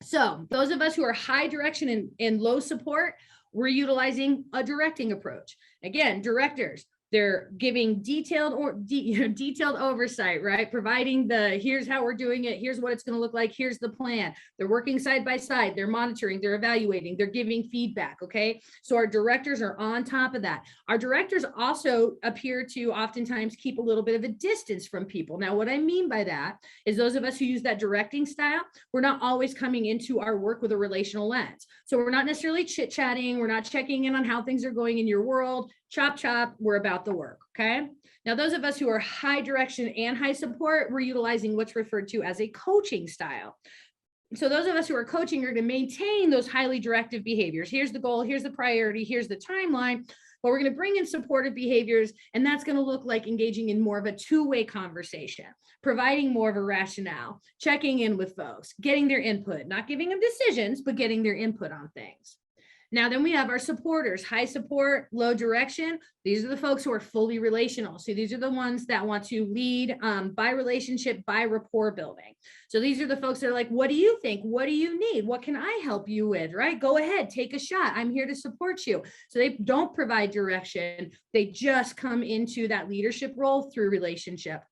So those of us who are high direction and low support, we're utilizing a directing approach. Again, directors, they're giving detailed oversight, right? Providing here's how we're doing it. Here's what it's going to look like. Here's the plan. They're working side by side. They're monitoring, they're evaluating, they're giving feedback. Okay. So our directors are on top of that. Our directors also appear to oftentimes keep a little bit of a distance from people. Now, what I mean by that is those of us who use that directing style, we're not always coming into our work with a relational lens. So we're not necessarily chit-chatting. We're not checking in on how things are going in your world. Chop, chop, we're about the work, okay? Now, those of us who are high direction and high support, we're utilizing what's referred to as a coaching style. So those of us who are coaching are going to maintain those highly directive behaviors. Here's the goal, here's the priority, here's the timeline, but we're going to bring in supportive behaviors, and that's going to look like engaging in more of a two-way conversation, providing more of a rationale, checking in with folks, getting their input, not giving them decisions, but getting their input on things. Now, then we have our supporters, high support, low direction. These are the folks who are fully relational. So these are the ones that want to lead by relationship, by rapport building. So these are the folks that are like, what do you think? What do you need? What can I help you with, right? Go ahead, take a shot. I'm here to support you. So they don't provide direction. They just come into that leadership role through relationship.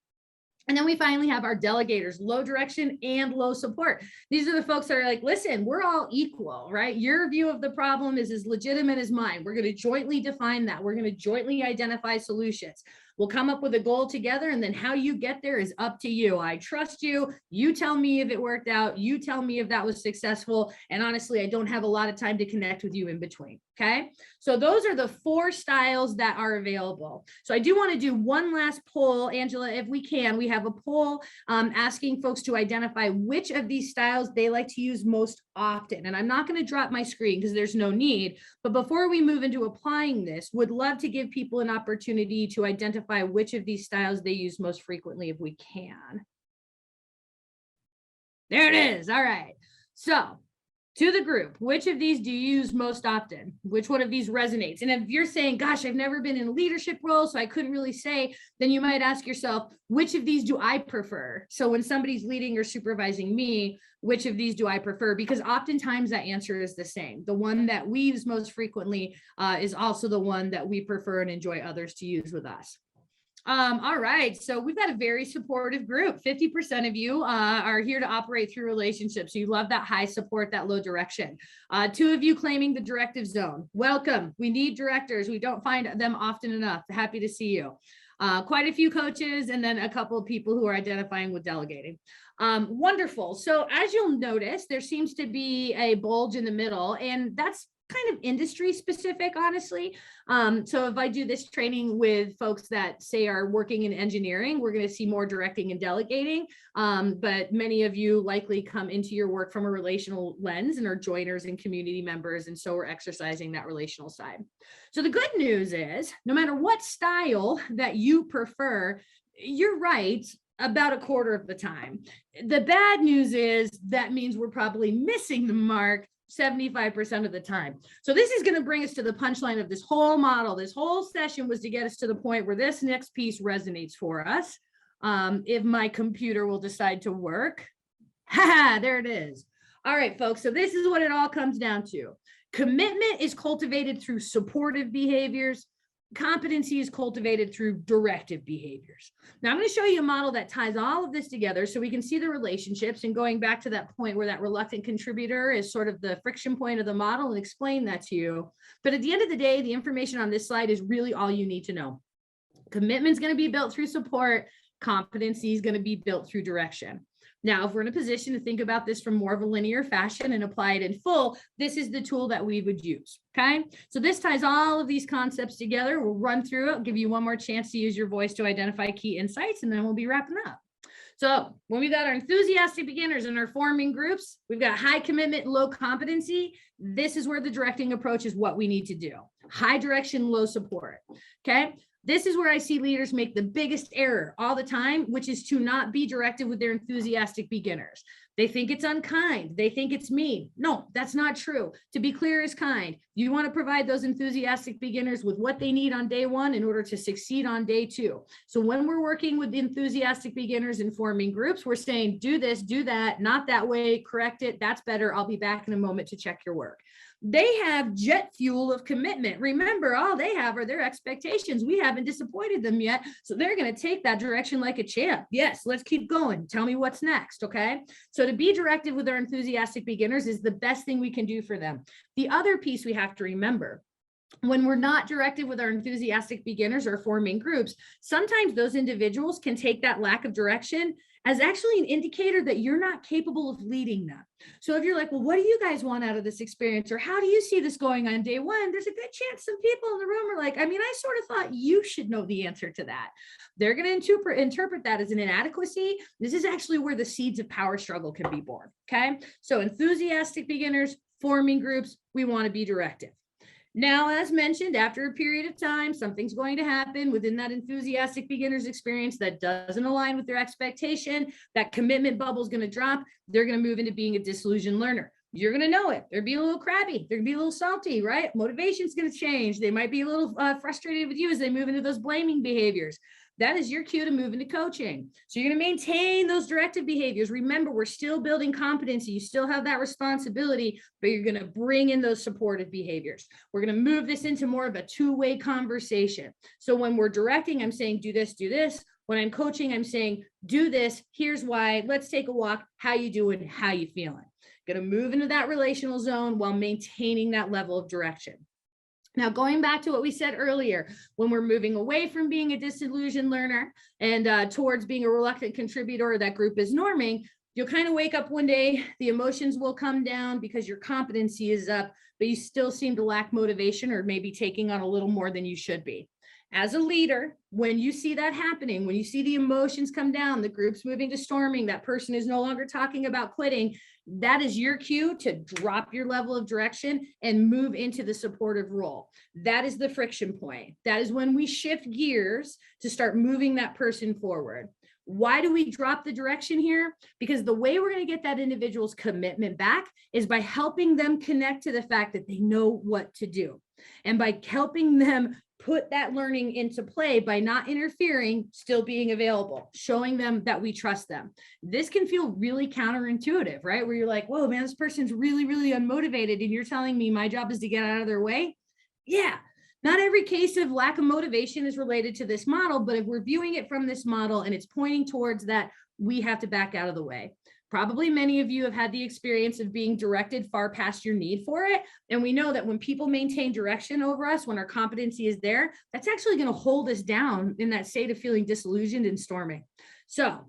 And then we finally have our delegators, low direction and low support. These are the folks that are like, listen, we're all equal, right? Your view of the problem is as legitimate as mine. We're going to jointly define that. We're going to jointly identify solutions. We'll come up with a goal together, and then how you get there is up to you. I trust you. You tell me if it worked out. You tell me if that was successful. And honestly, I don't have a lot of time to connect with you in between. Okay. So those are the 4 styles that are available. So I do want to do one last poll, Angela, if we can. We have a poll asking folks to identify which of these styles they like to use most often. And I'm not going to drop my screen because there's no need. But before we move into applying this, would love to give people an opportunity to identify which of these styles they use most frequently if we can. There it is. All right. So to the group, which of these do you use most often? Which one of these resonates? And if you're saying, gosh, I've never been in a leadership role, so I couldn't really say, then you might ask yourself, which of these do I prefer? So when somebody's leading or supervising me, which of these do I prefer? Because oftentimes that answer is the same. The one that we use most frequently is also the one that we prefer and enjoy others to use with us. All right, so we've got a very supportive group. 50% of you are here to operate through relationships. You love that high support, that low direction. 2 of you claiming the directive zone. Welcome. We need directors. We don't find them often enough. Happy to see you. Quite a few coaches, and then a couple of people who are identifying with delegating. Wonderful. So as you'll notice, there seems to be a bulge in the middle, and that's kind of industry specific, honestly. So if I do this training with folks that say are working in engineering, we're going to see more directing and delegating. But many of you likely come into your work from a relational lens and are joiners and community members. And so we're exercising that relational side. So the good news is no matter what style that you prefer, you're right about a quarter of the time. The bad news is that means we're probably missing the mark 75% of the time. So this is going to bring us to the punchline of this whole model. This whole session was to get us to the point where this next piece resonates for us. If my computer will decide to work. There it is. All right, folks. So this is what it all comes down to. Commitment is cultivated through supportive behaviors. Competency is cultivated through directive behaviors. Now I'm going to show you a model that ties all of this together so we can see the relationships, and going back to that point where that reluctant contributor is sort of the friction point of the model, and explain that to you. But at the end of the day, the information on this slide is really all you need to know. Commitment is going to be built through support. Competency is going to be built through direction. Now, if we're in a position to think about this from more of a linear fashion and apply it in full, this is the tool that we would use, okay? So this ties all of these concepts together. We'll run through it, give you one more chance to use your voice to identify key insights, and then we'll be wrapping up. So when we got our enthusiastic beginners and our forming groups, we've got high commitment, low competency. This is where the directing approach is what we need to do. High direction, low support, okay? This is where I see leaders make the biggest error all the time, which is to not be directive with their enthusiastic beginners. They think it's unkind. They think it's mean. No, that's not true. To be clear is kind. You want to provide those enthusiastic beginners with what they need on day 1 in order to succeed on day 2. So when we're working with enthusiastic beginners and forming groups, we're saying, do this, do that, not that way, correct it. That's better. I'll be back in a moment to check your work. They have jet fuel of commitment. Remember, all they have are their expectations. We haven't disappointed them yet. So they're going to take that direction like a champ. Yes, let's keep going. Tell me what's next. Okay. So to be directive with our enthusiastic beginners is the best thing we can do for them. The other piece we have to remember, when we're not directed with our enthusiastic beginners or forming groups, sometimes those individuals can take that lack of direction as actually an indicator that you're not capable of leading them. So if you're like, well, what do you guys want out of this experience? Or how do you see this going on day 1? There's a good chance some people in the room are like, I mean, I sort of thought you should know the answer to that. They're going to interpret that as an inadequacy. This is actually where the seeds of power struggle can be born. Okay. So enthusiastic beginners, forming groups, we want to be directive. Now, as mentioned, after a period of time, something's going to happen within that enthusiastic beginner's experience that doesn't align with their expectation. That commitment bubble is going to drop. They're going to move into being a disillusioned learner. You're going to know it. They're being a little crabby. They're going to be a little salty, right? Motivation's going to change. They might be a little frustrated with you as they move into those blaming behaviors. That is your cue to move into coaching. So you're going to maintain those directive behaviors. Remember, we're still building competency. You still have that responsibility, but you're going to bring in those supportive behaviors. We're going to move this into more of a two-way conversation. So when we're directing, I'm saying, do this, do this. When I'm coaching, I'm saying, do this. Here's why. Let's take a walk. How you doing? How you feeling? Going to move into that relational zone while maintaining that level of direction. Now, going back to what we said earlier, when we're moving away from being a disillusioned learner and towards being a reluctant contributor that group is norming, you'll kind of wake up one day, the emotions will come down because your competency is up, but you still seem to lack motivation or maybe taking on a little more than you should be. As a leader, when you see that happening, when you see the emotions come down, the group's moving to storming, that person is no longer talking about quitting, that is your cue to drop your level of direction and move into the supportive role. That is the friction point. That is when we shift gears to start moving that person forward. Why do we drop the direction here? Because the way we're going to get that individual's commitment back is by helping them connect to the fact that they know what to do. And by helping them put that learning into play by not interfering, still being available, showing them that we trust them. This can feel really counterintuitive, right? Where you're like, whoa, man, this person's really, really unmotivated. And you're telling me my job is to get out of their way. Yeah. Not every case of lack of motivation is related to this model, but if we're viewing it from this model and it's pointing towards that, we have to back out of the way. Probably many of you have had the experience of being directed far past your need for it. And we know that when people maintain direction over us, when our competency is there, that's actually going to hold us down in that state of feeling disillusioned and storming. So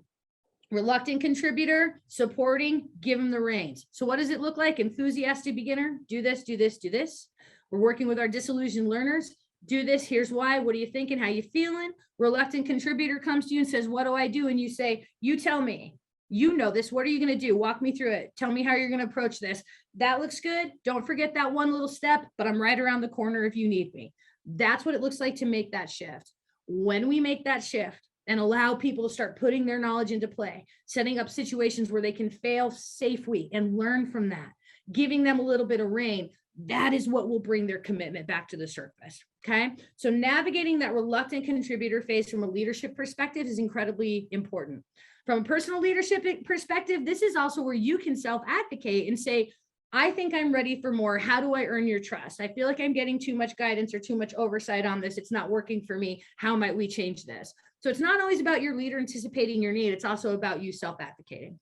reluctant contributor, supporting, give them the reins. So what does it look like? Enthusiastic beginner, do this, do this, do this. We're working with our disillusioned learners. Do this. Here's why. What are you thinking? How you feeling? Reluctant contributor comes to you and says, what do I do? And you say, you tell me. You know this. What are you going to do? Walk me through it. Tell me how you're going to approach this. That looks good. Don't forget that one little step, but I'm right around the corner if you need me. That's what it looks like to make that shift. When we make that shift and allow people to start putting their knowledge into play, setting up situations where they can fail safely and learn from that, giving them a little bit of rein, that is what will bring their commitment back to the surface. Okay. So navigating that reluctant contributor phase from a leadership perspective is incredibly important. From a personal leadership perspective, this is also where you can self-advocate and say, I think I'm ready for more. How do I earn your trust? I feel like I'm getting too much guidance or too much oversight on this. It's not working for me. How might we change this? So it's not always about your leader anticipating your need. It's also about you self-advocating.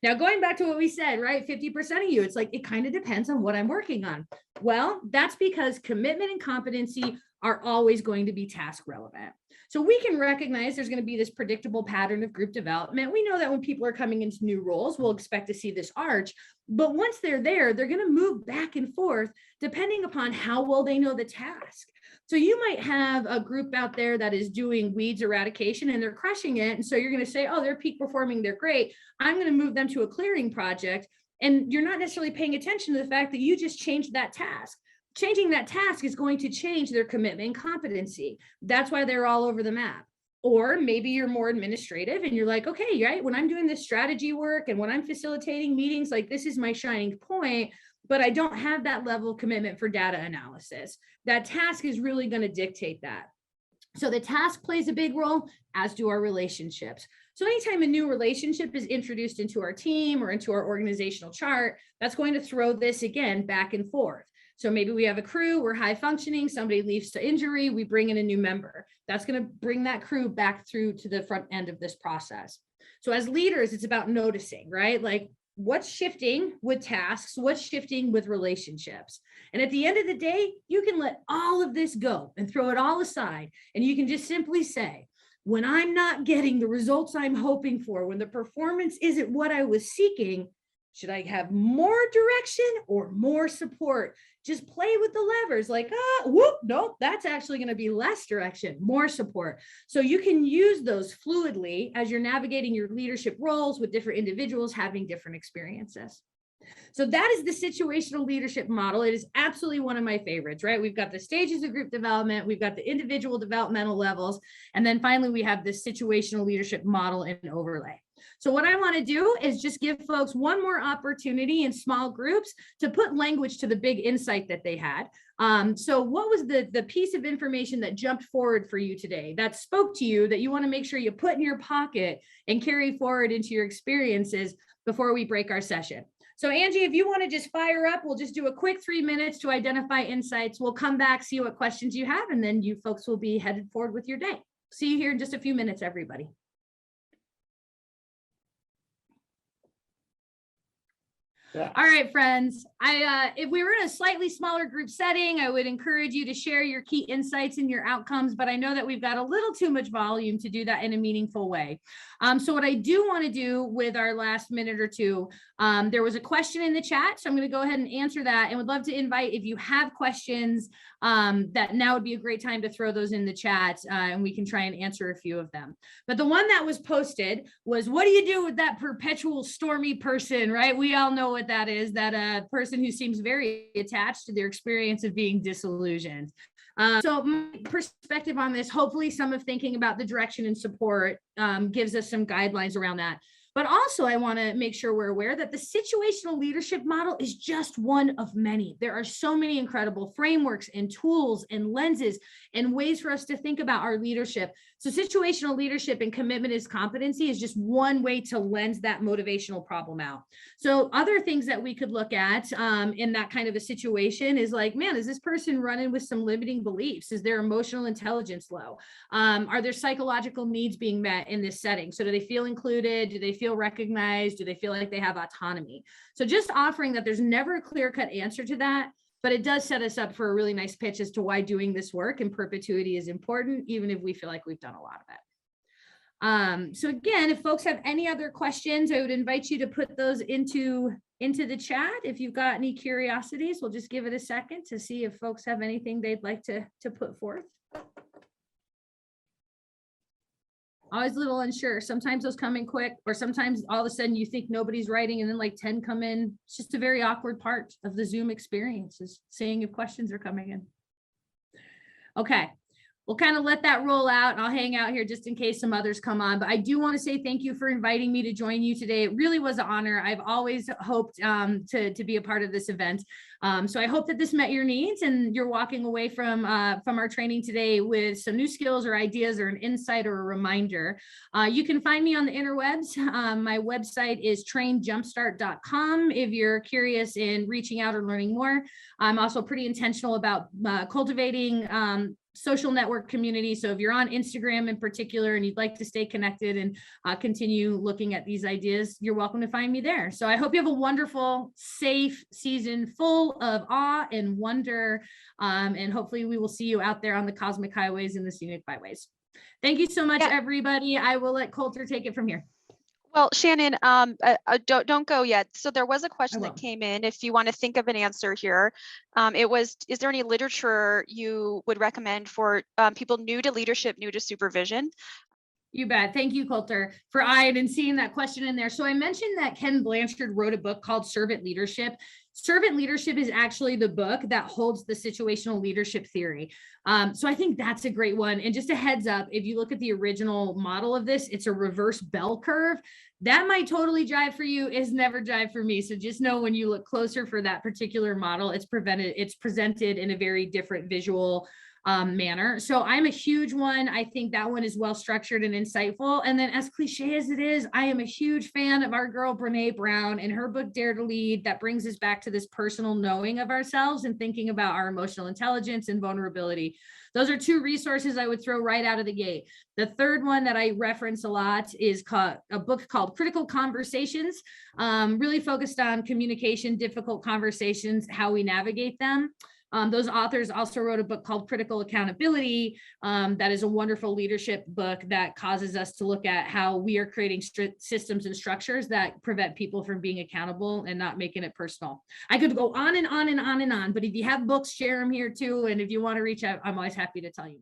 Now, going back to what we said, right? 50% of you, it's like, it kind of depends on what I'm working on. Well, that's because commitment and competency are always going to be task relevant. So we can recognize there's going to be this predictable pattern of group development. We know that when people are coming into new roles, we'll expect to see this arch. But once they're there, they're going to move back and forth depending upon how well they know the task. So you might have a group out there that is doing weeds eradication and they're crushing it. And so you're going to say, oh, they're peak performing, they're great. I'm going to move them to a clearing project. And you're not necessarily paying attention to the fact that you just changed that task. Changing that task is going to change their commitment and competency. That's why they're all over the map. Or maybe you're more administrative and you're like, okay, right, when I'm doing this strategy work and when I'm facilitating meetings, like this is my shining point, but I don't have that level of commitment for data analysis. That task is really going to dictate that. So the task plays a big role, as do our relationships. So anytime a new relationship is introduced into our team or into our organizational chart, that's going to throw this again back and forth. So maybe we have a crew, we're high functioning, somebody leaves to injury, we bring in a new member. That's going to bring that crew back through to the front end of this process. So as leaders, it's about noticing, right? Like what's shifting with tasks, what's shifting with relationships. And at the end of the day, you can let all of this go and throw it all aside. And you can just simply say, when I'm not getting the results I'm hoping for, when the performance isn't what I was seeking, should I have more direction or more support? Just play with the levers like, whoop, nope, that's actually going to be less direction, more support. So you can use those fluidly as you're navigating your leadership roles with different individuals having different experiences. So that is the situational leadership model. It is absolutely one of my favorites, right? We've got the stages of group development, we've got the individual developmental levels, and then finally we have this situational leadership model and overlay. So what I want to do is just give folks one more opportunity in small groups to put language to the big insight that they had. So what was the piece of information that jumped forward for you today, that spoke to you, that you want to make sure you put in your pocket and carry forward into your experiences before we break our session? So Angie, if you want to just fire up, we'll just do a quick 3 minutes to identify insights. We'll come back, see what questions you have, and then you folks will be headed forward with your day. See you here in just a few minutes, everybody. Yeah. All right, friends. If we were in a slightly smaller group setting, I would encourage you to share your key insights and your outcomes, but I know that we've got a little too much volume to do that in a meaningful way. So what I do want to do with our last minute or two, there was a question in the chat, so I'm going to go ahead and answer that, and would love to invite, if you have questions, that now would be a great time to throw those in the chat, and we can try and answer a few of them. But the one that was posted was, what do you do with that perpetual stormy person, right? We all know what that is, that person who seems very attached to their experience of being disillusioned. So my perspective on this, hopefully some of thinking about the direction and support gives us some guidelines around that. But also, I want to make sure we're aware that the situational leadership model is just one of many. There are so many incredible frameworks and tools and lenses and ways for us to think about our leadership. So situational leadership and commitment as competency is just one way to lens that motivational problem out. So other things that we could look at in that kind of a situation is like, man, is this person running with some limiting beliefs? Is their emotional intelligence low? Are their psychological needs being met in this setting? So do they feel included? Do they feel recognized? Do they feel like they have autonomy? So just offering that there's never a clear-cut answer to that, but it does set us up for a really nice pitch as to why doing this work in perpetuity is important, even if we feel like we've done a lot of it. So again, if folks have any other questions, I would invite you to put those into the chat. If you've got any curiosities, we'll just give it a second to see if folks have anything they'd like to put forth. Always a little unsure. Sometimes those come in quick, or sometimes all of a sudden you think nobody's writing and then like 10 come in. It's just a very awkward part of the Zoom experience, is seeing if questions are coming in. Okay. We'll kind of let that roll out, and I'll hang out here just in case some others come on. But I do want to say thank you for inviting me to join you today. It really was an honor. I've always hoped to be a part of this event. So I hope that this met your needs and you're walking away from our training today with some new skills or ideas or an insight or a reminder. You can find me on the interwebs. My website is trainjumpstart.com if you're curious in reaching out or learning more. I'm also pretty intentional about cultivating social network community. So if you're on Instagram in particular and you'd like to stay connected and continue looking at these ideas, you're welcome to find me there. So I hope you have a wonderful, safe season full of awe and wonder. And hopefully we will see you out there on the cosmic highways and the scenic byways. Thank you so much, everybody. I will let Coulter take it from here. Well, Shannon, don't go yet. So there was a question that came in. If you want to think of an answer here, it was, is there any literature you would recommend for people new to leadership, new to supervision? You bet. Thank you, Coulter, for and seeing that question in there. So I mentioned that Ken Blanchard wrote a book called Servant Leadership. Servant Leadership is actually the book that holds the situational leadership theory. So I think that's a great one. And just a heads up, if you look at the original model of this, it's a reverse bell curve. That might totally jive for you. It's never jive for me. So just know when you look closer for that particular model, it's presented in a very different visual manner. So I'm a huge one. I think that one is well structured and insightful. And then, as cliche as it is, I am a huge fan of our girl Brene Brown and her book Dare to Lead, that brings us back to this personal knowing of ourselves and thinking about our emotional intelligence and vulnerability. Those are two resources I would throw right out of the gate. The third one that I reference a lot is a book called Critical Conversations, really focused on communication, difficult conversations, how we navigate them. Those authors also wrote a book called Critical Accountability. That is a wonderful leadership book that causes us to look at how we are creating systems and structures that prevent people from being accountable and not making it personal. I could go on and on and on and on, but if you have books, share them here too. And if you want to reach out, I'm always happy to tell you.